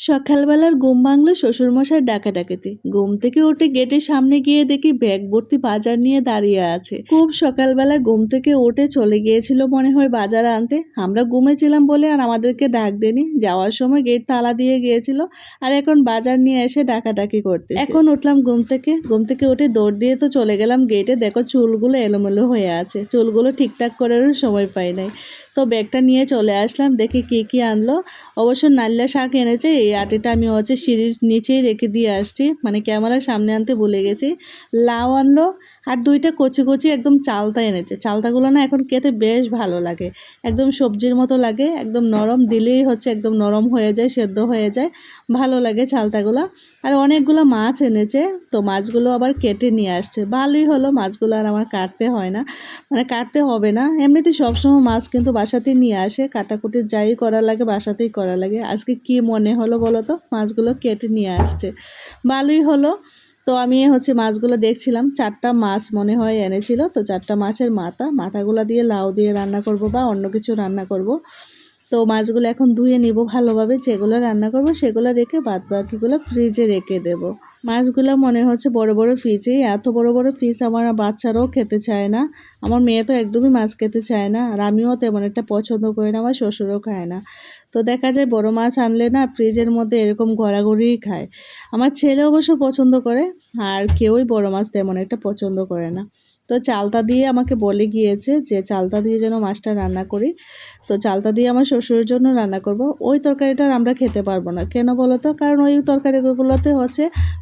সকালবেলার ঘুম ভাঙলো শ্বশুরমশাই ডাকাডাকিতে। ঘুম থেকে উঠে গেটের সামনে গিয়ে দেখি ব্যাগ ভর্তি বাজার নিয়ে দাঁড়িয়ে আছে। খুব সকালবেলা ঘুম থেকে উঠে চলে গিয়েছিল মনে হয় বাজার আনতে। আমরা ঘুমেছিলাম বলে আর আমাদেরকে ডাক দেনি। যাওয়ার সময় গেট তালা দিয়ে গিয়েছিল আর এখন বাজার নিয়ে এসে ডাকাডাকি করতে। এখন উঠলাম ঘুম থেকে উঠে দৌড় দিয়ে তো চলে গেলাম গেটে। দেখো চুলগুলো এলোমেলো হয়ে আছে, চুলগুলো ঠিকঠাক করারও সময় পাই নাই। তো ব্যাগটা নিয়ে চলে আসলাম, দেখি কি আনলো। অবশ্য নাল্লা শাক এনেছে। এই আটিটা আমি সিঁড়ির নিচেই রেখে দিয়ে আসছি, মানে ক্যামেরার সামনে আনতে ভুলে গেছি। লাউ আনলো আর দুইটা কচি কচি একদম চালতা এনেছে। চালতাগুলো না এখন খেতে বেশ ভালো লাগে, একদম সবজির মতো লাগে, একদম নরম, দিলেই একদম নরম হয়ে যায়, সেদ্ধ হয়ে যায়, ভালো লাগে চালতাগুলো। আর অনেকগুলো মাছ এনেছে, তো মাছগুলো আবার কেটে নিয়ে আসছে। ভালোই হলো, মাছগুলো আর আমার কাটতে হয় না, মানে কাটতে হবে না। এমনিতে সবসময় মাছ কিন্তু বাসাতেই নিয়ে আসে, কাটাকুটি যাই করা লাগে বাসাতেই করা লাগে। আজকে কি মনে হলো বলো তো, মাছগুলো কেটে নিয়ে আসছে, ভালোই হলো। তো আমি মাছগুলো দেখছিলাম, 4টা মাছ মনে হয় এনেছিল। তো 4টা মাছের মাথাগুলো দিয়ে লাউ দিয়ে রান্না করব বা অন্য কিছু রান্না করব। তো মাছগুলো এখন ধুয়ে নিব ভালোভাবে, যেগুলো রান্না করব সেগুলো রেখে বাদ বাকিগুলো ফ্রিজে রেখে দেব। মাছগুলো মনে হচ্ছে বড় বড় ফ্রিজে, এত বড় বড় ফ্রিজ আমার বাচ্চারাও খেতে চায় না। আমার মেয়ে তো একদমই মাছ খেতে চায় না, আর আমিও তেমন একটা পছন্দ করি না, আমার শ্বশুরও খায় না। তো দেখা যায় বড় মাছ আনলে না ফ্রিজের মধ্যে এরকম ঘোরাঘুরিই খায়। আমার ছেলে অবশ্য পছন্দ করে, আর কেউই বড় মাছ তেমন একটা পছন্দ করে না। তো চালতা দিয়ে আমাকে বলে গিয়েছে যে চালতা দিয়ে যেন মাছটা রান্না করি। তো চালতা দিয়ে আমার শ্বশুরের জন্য রান্না করব। ওই তরকারিটা আমরা খেতে পারবো না, কেন বলো তো? কারণ ওই তরকারিগুলোতে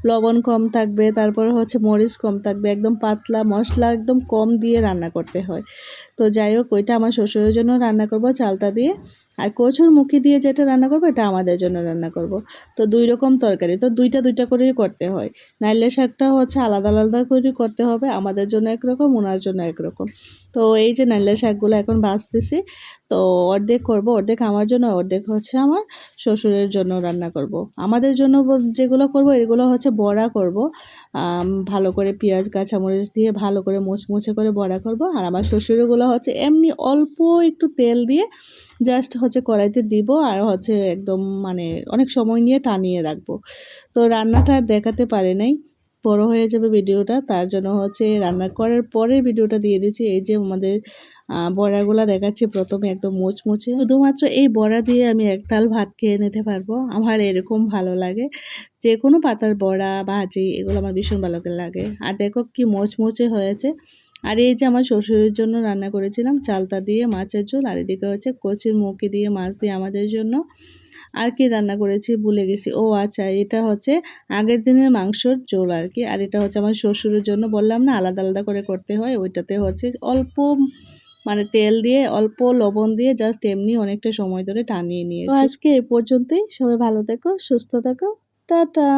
লবণ কম থাকবে, তারপর মরিচ কম থাকবে, একদম পাতলা, মশলা একদম কম দিয়ে রান্না করতে হয়। তো যাই হোক, ওইটা আমার শ্বশুরের জন্য রান্না করব চালতা দিয়ে। আর কচুর মুখি দিয়ে যেটা রান্না করবো এটা আমাদের জন্য রান্না করব। তো 2 রকম তরকারি, তো দুইটা করেই করতে হয়। নাইলে শাকটা আলাদা আলাদা করে করতে হবে, আমাদের জন্য একরকম, ওনার জন্য একরকম। তো এই যে নাইলে শাকগুলো এখন ভাজতেছি। তো অর্ধেক করব, অর্ধেক আমার জন্য, অর্ধেক আমার শ্বশুরের জন্য রান্না করব। আমাদের জন্য যেগুলো করব এগুলো বড়া করব, ভালো করে পেঁয়াজ কাঁচামরিচ দিয়ে ভালো করে মুচমুচে করে বড়া করব। আর আমার শ্বশুরগুলো এমনি অল্প একটু তেল দিয়ে জাস্ট কড়াইতে দিব, আর একদম মানে অনেক সময় নিয়ে টানিয়ে রাখবো। তো রান্নাটা আর দেখাতে পারে নাই, বড় হয়ে যাবে ভিডিওটা, তার জন্য রান্না করার পরে ভিডিওটা দিয়ে দিচ্ছি। এই যে আমাদের বড়াগুলা দেখাচ্ছি, প্রথমে একদম মুচমুচে, শুধুমাত্র এই বড়া দিয়ে আমি এক থাল ভাত খেয়ে নিতে পারবো। আমার এরকম ভালো লাগে, যে কোনো পাতার বড়া ভাজি এগুলো আমার ভীষণ ভালো লাগে। আর দেখো কি মুচমুচে হয়েছে। আর এই যে আমার শ্বশুরের জন্য রান্না করেছিলাম চালতা দিয়ে মাছের ঝোল, আর এদিকে কচির মুখি দিয়ে মাছ দিয়ে আমাদের জন্য। আর কি রান্না করেছি ভুলে গেছি, ও আচ্ছা, এটা আগের দিনের মাংসর ঝোল আর কি। আর এটা আমার শ্বশুরের জন্য, বললাম না আলাদা আলাদা করে করতে হয়। ওইটাতে অল্প মানে তেল দিয়ে, অল্প লবণ দিয়ে জাস্ট এমনি অনেকটা সময় ধরে টানিয়ে নিয়েছি। তো আজকে এ পর্যন্তই, সবাই ভালো থেকো, সুস্থ থেকো, টাটা।